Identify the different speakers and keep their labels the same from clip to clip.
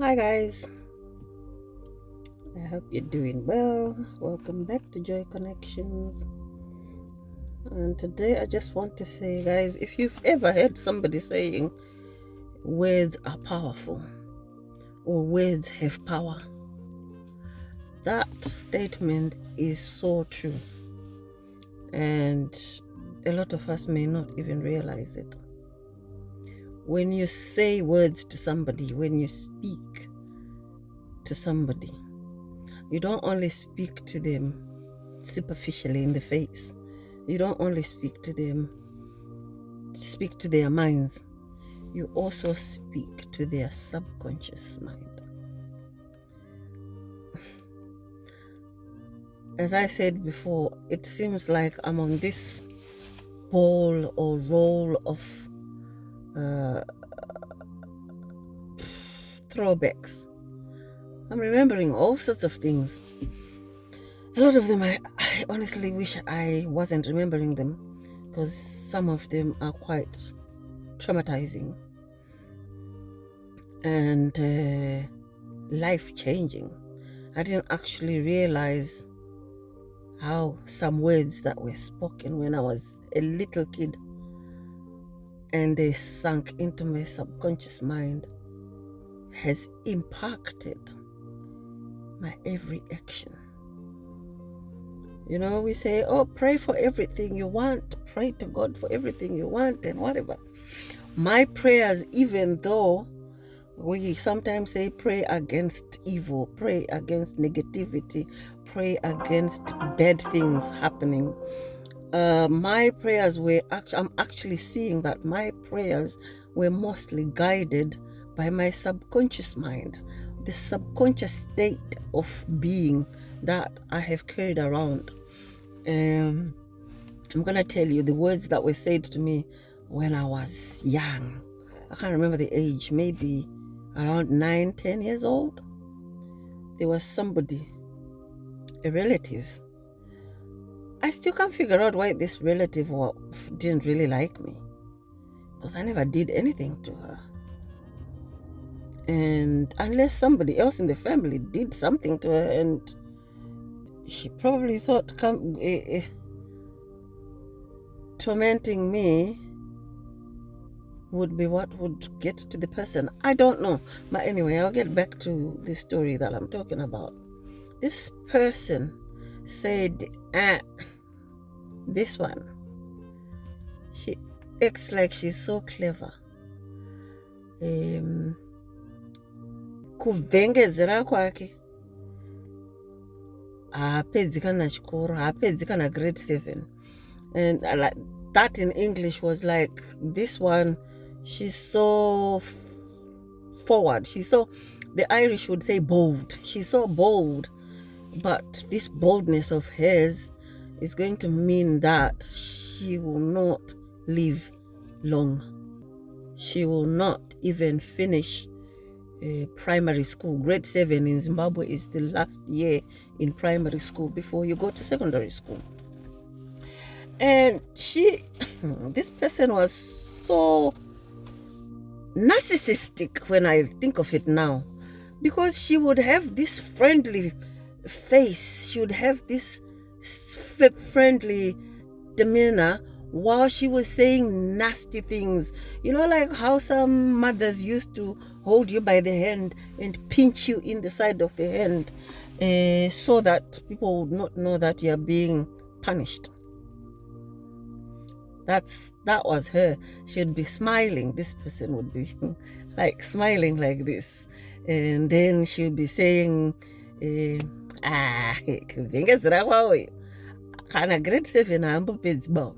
Speaker 1: Hi guys, I hope you're doing well. Welcome back to Joy Connections. And today I just want to say, guys, if you've ever heard somebody saying words are powerful or words have power, that statement is so true. And a lot of us may not even realize it. When you say words to somebody, when you speak to somebody, you don't only speak to them superficially in the face. You don't only speak to their minds. You also speak to their subconscious mind. As I said before, it seems like I'm on this ball or roll of throwbacks. I'm remembering all sorts of things. A lot of them I honestly wish I wasn't remembering them, because some of them are quite traumatizing and life-changing. I didn't actually realize how some words that were spoken when I was a little kid and they sunk into my subconscious mind has impacted my every action. You know, we say, oh, pray for everything you want, pray to God for everything you want and whatever. My prayers, even though we sometimes say pray against evil, pray against negativity, pray against bad things happening. My prayers were I'm actually seeing that my prayers were mostly guided by my subconscious mind, the subconscious state of being that I have carried around. I'm going to tell you the words that were said to me when I was young. I can't remember the age, maybe around 9-10 years old. There was somebody, a relative. I still can't figure out why this relative didn't really like me, because I never did anything to her. And unless somebody else in the family did something to her, and she probably thought tormenting me would be what would get to the person. I don't know. But anyway, I'll get back to the story that I'm talking about. This person said, this one, she acts like she's so clever. Kuvhengedzera kwake haapedzi kana chikoro, haapedzi kana grade 7. And that in English was like, this one, she's so forward. She's so, the Irish would say bold. She's so bold. But this boldness of hers is going to mean that she will not live long. She will not even finish primary school. Grade 7 in Zimbabwe is the last year in primary school before you go to secondary school. And this person was so narcissistic when I think of it now, because she would have this friendly face, she would have this friendly demeanor while she was saying nasty things. You know, like how some mothers used to hold you by the hand and pinch you in the side of the hand so that people would not know that you're being punished. That was her. She'd be smiling. This person would be like smiling like this, and then she'd be saying, kuvhengedzera kwawo kana grade 7 haambopedzi bauyu,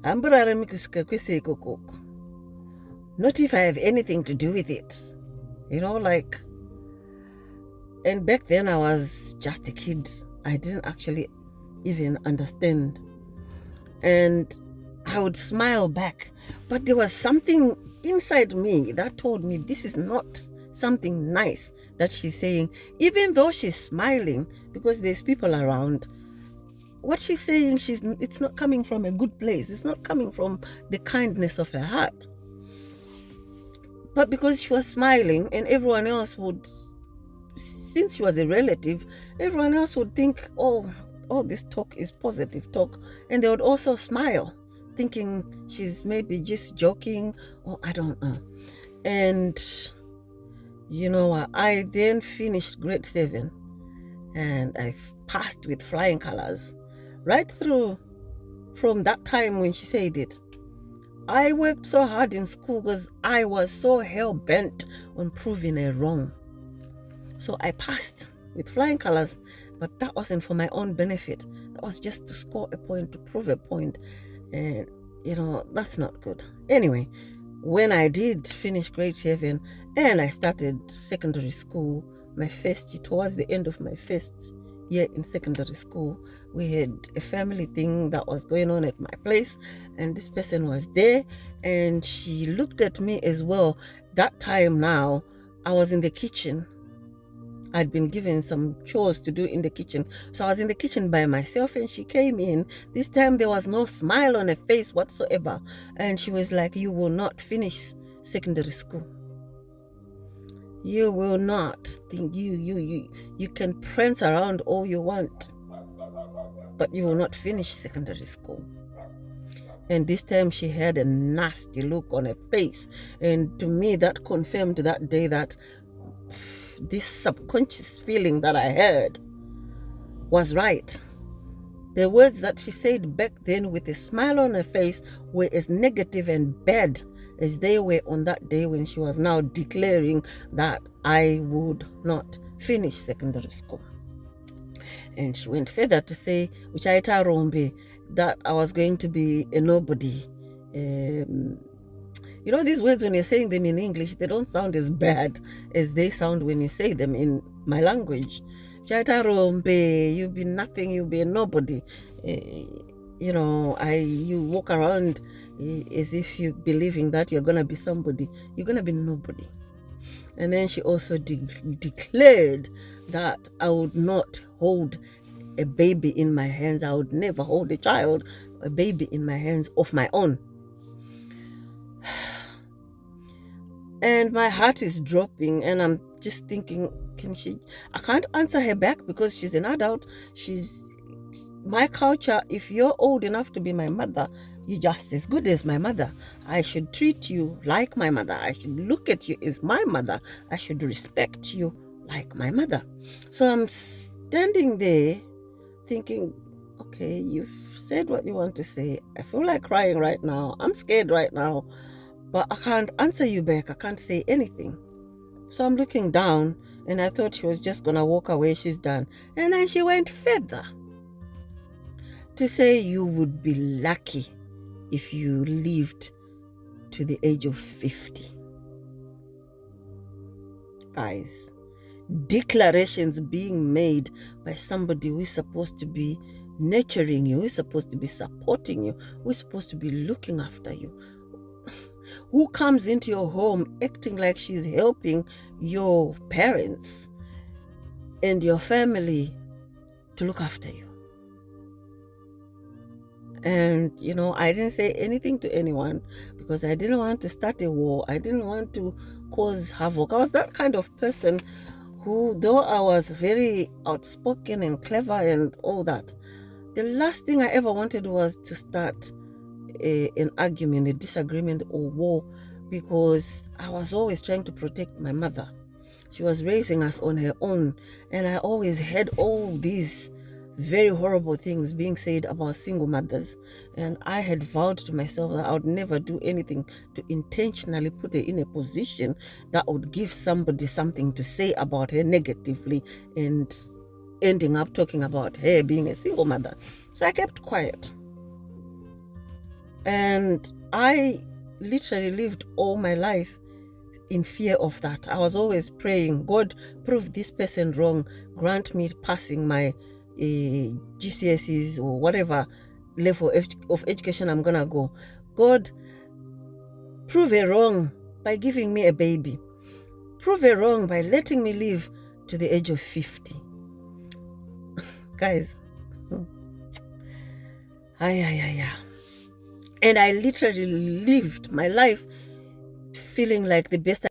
Speaker 1: hamborarami kusvika kwese ikokoko, not if I have anything to do with it, you know, like. And back then I was just a kid. I didn't actually even understand. And I would smile back, but there was something inside me that told me this is not something nice that she's saying, even though she's smiling because there's people around. What she's saying, it's not coming from a good place. It's not coming from the kindness of her heart. But because she was smiling and everyone else would, since she was a relative, everyone else would think, oh, this talk is positive talk. And they would also smile, thinking she's maybe just joking, or I don't know. And you know what? I then finished grade 7 and I passed with flying colors right through from that time when she said it. I worked so hard in school because I was so hell-bent on proving her wrong. So I passed with flying colors, but that wasn't for my own benefit. That was just to score a point, to prove a point. And, that's not good. Anyway, when I did finish grade 7 and I started secondary school, towards the end of my first year in secondary school, we had a family thing that was going on at my place, and this person was there, and she looked at me as well. That time now, I was in the kitchen. I'd been given some chores to do in the kitchen. So I was in the kitchen by myself, and she came in. This time there was no smile on her face whatsoever. And she was like, you will not finish secondary school. You will not think you can prance around all you want, but you will not finish secondary school. And this time she had a nasty look on her face. And to me, that confirmed that day that this subconscious feeling that I had was right. The words that she said back then with a smile on her face were as negative and bad as they were on that day when she was now declaring that I would not finish secondary school. And she went further to say, Uchaita Rombe, that I was going to be a nobody. These words, when you're saying them in English, they don't sound as bad as they sound when you say them in my language. Uchaita Rombe, you'll be nothing, you'll be a nobody. You walk around as if you're believing that you're going to be somebody. You're going to be nobody. And then she also declared that I would not hold a baby in my hands. I would never hold a baby in my hands of my own. And my heart is dropping, and I'm just thinking, I can't answer her back because she's an adult. She's my culture. If you're old enough to be my mother, you're just as good as my mother. I should treat you like my mother. I should look at you as my mother. I should respect you like my mother. So I'm standing there thinking, okay, you've said what you want to say. I feel like crying right now. I'm scared right now, but I can't answer you back. I can't say anything. So I'm looking down, and I thought she was just going to walk away. She's done. And then she went further to say, you would be lucky if you lived to the age of 50. Guys, declarations being made by somebody who is supposed to be nurturing you, who is supposed to be supporting you, who is supposed to be looking after you, who comes into your home acting like she's helping your parents and your family to look after you. And, I didn't say anything to anyone because I didn't want to start a war. I didn't want to cause havoc. I was that kind of person who, though I was very outspoken and clever and all that, the last thing I ever wanted was to start an argument, a disagreement, or war, because I was always trying to protect my mother. She was raising us on her own, and I always had all these very horrible things being said about single mothers, and I had vowed to myself that I would never do anything to intentionally put her in a position that would give somebody something to say about her negatively and ending up talking about her being a single mother. So I kept quiet. And I literally lived all my life in fear of that. I was always praying, God, prove this person wrong. Grant me passing my GCSEs or whatever level of education I'm going to go. God, prove her wrong by giving me a baby. Prove her wrong by letting me live to the age of 50. Guys. And I literally lived my life feeling like the best